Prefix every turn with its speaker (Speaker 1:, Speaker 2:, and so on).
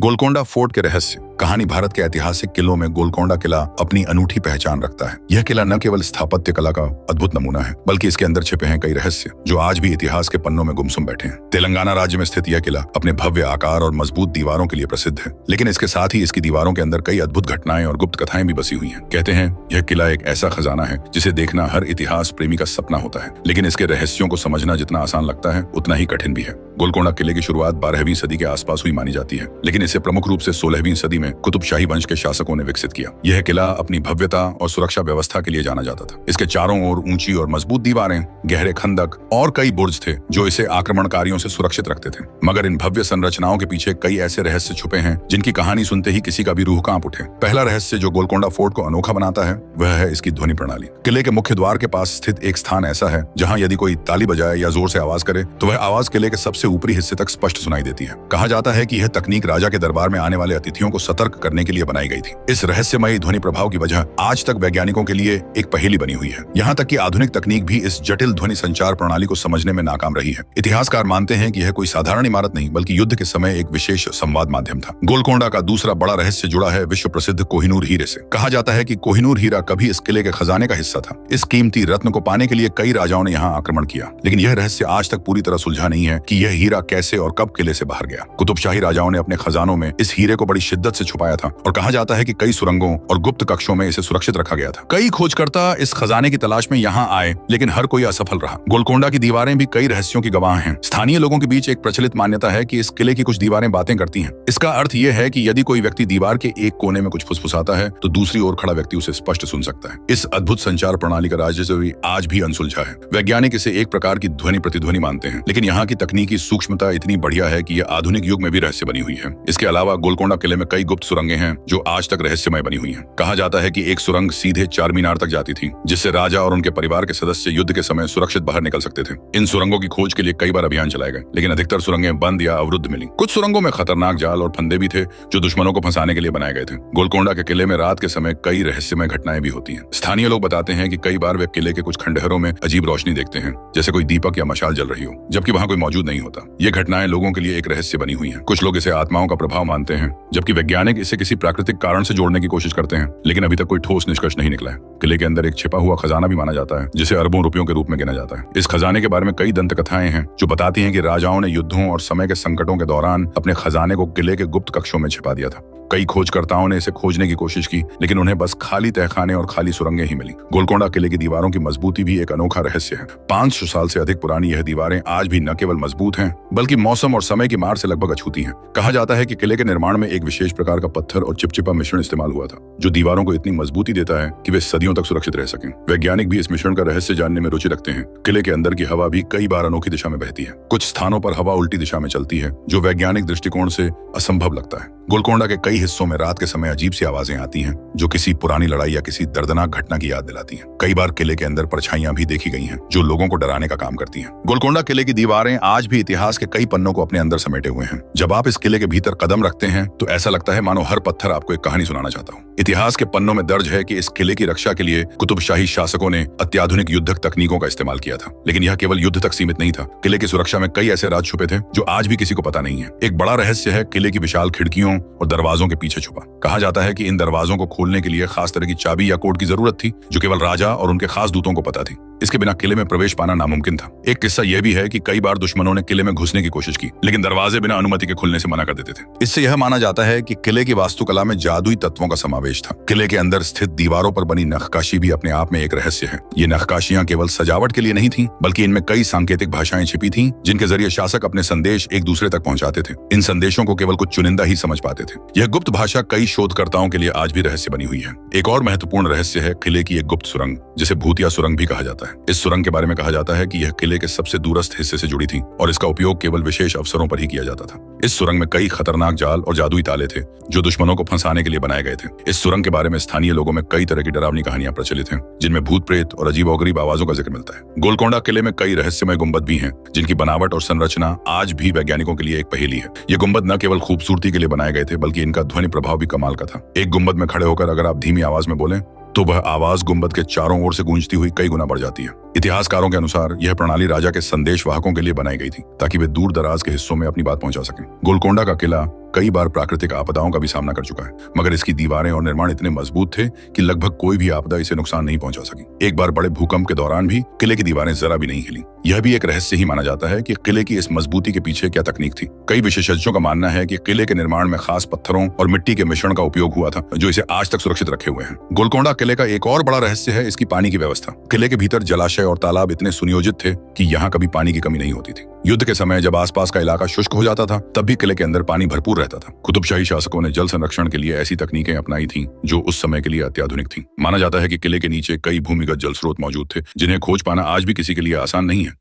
Speaker 1: Golconda fort के रहस्य। कहानी। भारत के ऐतिहासिक किलों में गोलकोंडा किला अपनी अनूठी पहचान रखता है। यह किला न केवल स्थापत्य कला का अद्भुत नमूना है, बल्कि इसके अंदर छिपे हैं कई रहस्य जो आज भी इतिहास के पन्नों में गुमसुम बैठे हैं। तेलंगाना राज्य में स्थित यह किला अपने भव्य आकार और मजबूत दीवारों के लिए प्रसिद्ध है, लेकिन इसके साथ ही इसकी दीवारों के अंदर कई अद्भुत घटनाएं और गुप्त कथाएं भी बसी हुई हैं। कहते हैं यह किला एक ऐसा खजाना है जिसे देखना हर इतिहास प्रेमी का सपना होता है, लेकिन इसके रहस्यों को समझना जितना आसान लगता है उतना ही कठिन भी है। गोलकोंडा किले की शुरुआत 12वीं सदी के आसपास हुई मानी जाती है, लेकिन इसे प्रमुख रूप से 16वीं सदी में कुतुबशाही वंश के शासकों ने विकसित किया। यह किला अपनी भव्यता और सुरक्षा व्यवस्था के लिए जाना जाता था। इसके चारों ओर ऊंची और मजबूत दीवारें, गहरे खंदक और कई बुर्ज थे जो इसे आक्रमणकारियों से सुरक्षित रखते थे। मगर इन भव्य संरचनाओं के पीछे कई ऐसे रहस्य छुपे हैं जिनकी कहानी सुनते ही किसी का भी रूह कांप उठे। पहला रहस्य जो गोलकोंडा फोर्ट को अनोखा बनाता है वह है इसकी ध्वनि प्रणाली। किले के मुख्य द्वार के पास स्थित एक स्थान ऐसा है जहाँ यदि कोई ताली बजाए या जोर से आवाज करे तो वह आवाज किले के सबसे ऊपरी हिस्से तक स्पष्ट सुनाई देती है। कहा जाता है कि यह तकनीक राजा के दरबार में आने वाले अतिथियों को सतर्क करने के लिए बनाई गई थी। इस रहस्यमयी ध्वनि प्रभाव की वजह आज तक वैज्ञानिकों के लिए एक पहेली बनी हुई है। यहाँ तक कि आधुनिक तकनीक भी इस जटिल ध्वनि संचार प्रणाली को समझने में नाकाम रही है। इतिहासकार मानते हैं कि यह कोई साधारण इमारत नहीं बल्कि युद्ध के समय एक विशेष संवाद माध्यम था। गोलकोंडा का दूसरा बड़ा रहस्य जुड़ा है विश्व प्रसिद्ध कोहिनूर हीरे से। कहा जाता है कि कोहिनूर हीरा कभी इस किले के खजाने का हिस्सा था। इस कीमती रत्न को पाने के लिए कई राजाओं ने यहाँ आक्रमण किया, लेकिन यह रहस्य आज तक पूरी तरह सुलझा नहीं है कि यह हीरा कैसे और कब किले से बाहर गया। कुतुबशाही राजाओं ने अपने खजानों में इस हीरे को बड़ी शिद्दत से छुपाया था और कहा जाता है कि कई सुरंगों और गुप्त कक्षों में इसे सुरक्षित रखा गया था। कई खोजकर्ता इस खजाने की तलाश में यहाँ आए, लेकिन हर कोई असफल रहा। गोलकोंडा की दीवारें भी कई रहस्यों की गवाह हैं। स्थानीय लोगों के बीच एक प्रचलित मान्यता है कि इस किले की कुछ दीवारें बातें करती हैं। इसका अर्थ यह है कि यदि कोई व्यक्ति दीवार के एक कोने में कुछ फुसफुसाता है तो दूसरी ओर खड़ा व्यक्ति उसे स्पष्ट सुन सकता है। इस अद्भुत संचार प्रणाली का रहस्य आज भी अनसुलझा है। वैज्ञानिक इसे एक प्रकार की ध्वनि प्रतिध्वनि मानते हैं, लेकिन यहाँ की तकनीकी सूक्ष्मता इतनी बढ़िया है कि यह आधुनिक युग में भी रहस्य बनी हुई है। इसके अलावा गोलकोंडा किले में कई गुप्त सुरंगें हैं जो आज तक रहस्यमय बनी हुई हैं। कहा जाता है कि एक सुरंग सीधे चार मीनार तक जाती थी, जिससे राजा और उनके परिवार के सदस्य युद्ध के समय सुरक्षित बाहर निकल सकते थे। इन सुरंगों की खोज के लिए कई बार अभियान चलाए गए, लेकिन अधिकतर सुरंगें बंद या अवरुद्ध मिली। कुछ सुरंगों में खतरनाक जाल और फंदे भी थे जो दुश्मनों को फंसाने के लिए बनाए गए थे। गोलकोंडा के किले में रात के समय कई रहस्यमय घटनाएं भी होती हैं। स्थानीय लोग बताते हैं कि कई बार वे किले के कुछ खंडहरों में अजीब रोशनी देखते हैं, जैसे कोई दीपक या मशाल जल रही हो, जबकि वहां कोई मौजूद नहीं होता। ये घटनाएं लोगों के लिए एक रहस्य बनी हुई हैं। कुछ लोग इसे आत्माओं का प्रभाव मानते हैं, जबकि वैज्ञानिक इसे किसी प्राकृतिक कारण से जोड़ने की कोशिश करते हैं, लेकिन अभी तक कोई ठोस निष्कर्ष नहीं निकला है। किले के अंदर एक छिपा हुआ खजाना भी माना जाता है, जिसे अरबों रुपयों के रूप में गिना जाता है। इस खजाने के बारे में कई दंत कथाएं हैं जो बताती हैं कि राजाओं ने युद्धों और समय के संकटों के दौरान अपने खजाने को किले के गुप्त कक्षों में छिपा दिया था। कई खोजकर्ताओं ने इसे खोजने की कोशिश की, लेकिन उन्हें बस खाली तहखाने और खाली सुरंगें ही मिली। गोलकोंडा किले की दीवारों की मजबूती भी एक अनोखा रहस्य है। 500 साल से अधिक पुरानी यह दीवारें आज भी न केवल मजबूत हैं, बल्कि मौसम और समय की मार से लगभग अछूती हैं। कहा जाता है कि किले के निर्माण में एक विशेष प्रकार का पत्थर और चिपचिपा मिश्रण इस्तेमाल हुआ था, जो दीवारों को इतनी मजबूती देता है कि वे सदियों तक सुरक्षित रह सकें। वैज्ञानिक भी इस मिश्रण का रहस्य जानने में रुचि रखते हैं। किले के अंदर की हवा भी कई बार अनोखी दिशा में बहती है। कुछ स्थानों पर हवा उल्टी दिशा में चलती है, जो वैज्ञानिक दृष्टिकोण से असंभव लगता है। गोलकोंडा के कई हिस्सों में रात के समय अजीब सी आवाजें आती हैं, जो किसी पुरानी लड़ाई या किसी दर्दनाक घटना की याद दिलाती हैं। कई बार किले के अंदर परछाइयां भी देखी गई हैं, जो लोगों को डराने का काम करती हैं। गोलकोंडा किले की दीवारें आज भी इतिहास के कई पन्नों को अपने अंदर समेटे हुए हैं। जब आप इस किले के भीतर कदम रखते हैं तो ऐसा लगता है मानो हर पत्थर आपको एक कहानी सुनाना चाहता हो। इतिहास के पन्नों में दर्ज है कि इस किले की रक्षा के लिए कुतुबशाही शासकों ने अत्याधुनिक युद्धक तकनीकों का इस्तेमाल किया था, लेकिन यह केवल युद्ध तक सीमित नहीं था। किले की सुरक्षा में कई ऐसे राज छुपे थे जो आज भी किसी को पता नहीं है। एक बड़ा रहस्य है किले की विशाल खिड़कियों और दरवाजों के पीछे छुपा। कहा जाता है कि इन दरवाजों को खोलने के लिए खास तरह की चाबी या कोड की जरूरत थी, जो केवल राजा और उनके खास दूतों को पता थी। इसके बिना किले में प्रवेश पाना नामुमकिन था। एक किस्सा यह भी है कि कई बार दुश्मनों ने किले में घुसने की कोशिश की, लेकिन दरवाजे बिना अनुमति के खुलने से मना कर देते थे। इससे यह माना जाता है कि किले की वास्तुकला में जादुई तत्वों का समावेश था। किले के अंदर स्थित दीवारों पर बनी नक्काशी भी अपने आप में एक रहस्य है। ये नक्काशियां केवल सजावट के लिए नहीं थी, बल्कि इनमें कई सांकेतिक भाषाएं छिपी थीं, जिनके जरिए शासक अपने संदेश एक दूसरे तक पहुंचाते थे। इन संदेशों को केवल कुछ चुनिंदा ही समझ पाते थे। यह गुप्त भाषा कई शोधकर्ताओं के लिए आज भी रहस्य बनी हुई है। एक और महत्वपूर्ण रहस्य है किले की एक गुप्त सुरंग, जिसे भूतिया सुरंग भी कहा जाता है। इस सुरंग के बारे में कहा जाता है कि यह किले के सबसे दूरस्थ हिस्से से जुड़ी थी और इसका उपयोग केवल विशेष अवसरों पर ही किया जाता था। इस सुरंग में कई खतरनाक जाल और जादुई ताले थे, जो दुश्मनों को फंसाने के लिए बनाए गए थे। इस सुरंग के बारे में स्थानीय लोगों में कई तरह की डरावनी कहानियां प्रचलित हैं, जिनमें भूत प्रेत और अजीबोगरीब आवाजों का जिक्र मिलता है। गोलकोंडा किले में कई रहस्यमय गुंबद भी हैं, जिनकी बनावट और संरचना आज भी वैज्ञानिकों के लिए एक पहेली है। ये गुंबद न केवल खूबसूरती के लिए बनाए गए थे, बल्कि इनका ध्वनि प्रभाव भी कमाल का था। एक गुंबद में खड़े होकर अगर आप धीमी आवाज में बोलें तो वह आवाज गुंबद के चारों ओर से गूंजती हुई कई गुना बढ़ जाती है। इतिहासकारों के अनुसार यह प्रणाली राजा के संदेशवाहकों के लिए बनाई गई थी ताकि वे दूर दराज के हिस्सों में अपनी बात पहुंचा सकें। गोलकोंडा का किला कई बार प्राकृतिक आपदाओं का भी सामना कर चुका है, मगर इसकी दीवारें और निर्माण इतने मजबूत थे कि लगभग कोई भी आपदा इसे नुकसान नहीं पहुंचा सकी। एक बार बड़े भूकंप के दौरान भी किले की दीवारें जरा भी नहीं हिली। यह भी एक रहस्य ही माना जाता है कि किले की इस मजबूती के पीछे क्या तकनीक थी। कई विशेषज्ञों का मानना है कि किले के निर्माण में खास पत्थरों और मिट्टी के मिश्रण का उपयोग हुआ था, जो इसे आज तक सुरक्षित रखे हुए हैं। गोलकोंडा किले का एक और बड़ा रहस्य है इसकी पानी की व्यवस्था। किले के भीतर जलाशय और तालाब इतने सुनियोजित थे कि यहाँ कभी पानी की कमी नहीं होती थी। युद्ध के समय जब आसपास का इलाका शुष्क हो जाता था, तब भी किले के अंदर पानी भरपूर रहता था। कुतुबशाही शासकों ने जल संरक्षण के लिए ऐसी तकनीकें अपनाई थीं जो उस समय के लिए अत्याधुनिक थीं। माना जाता है कि किले के नीचे कई भूमिगत जल स्रोत मौजूद थे, जिन्हें खोज पाना आज भी किसी के लिए आसान नहीं है।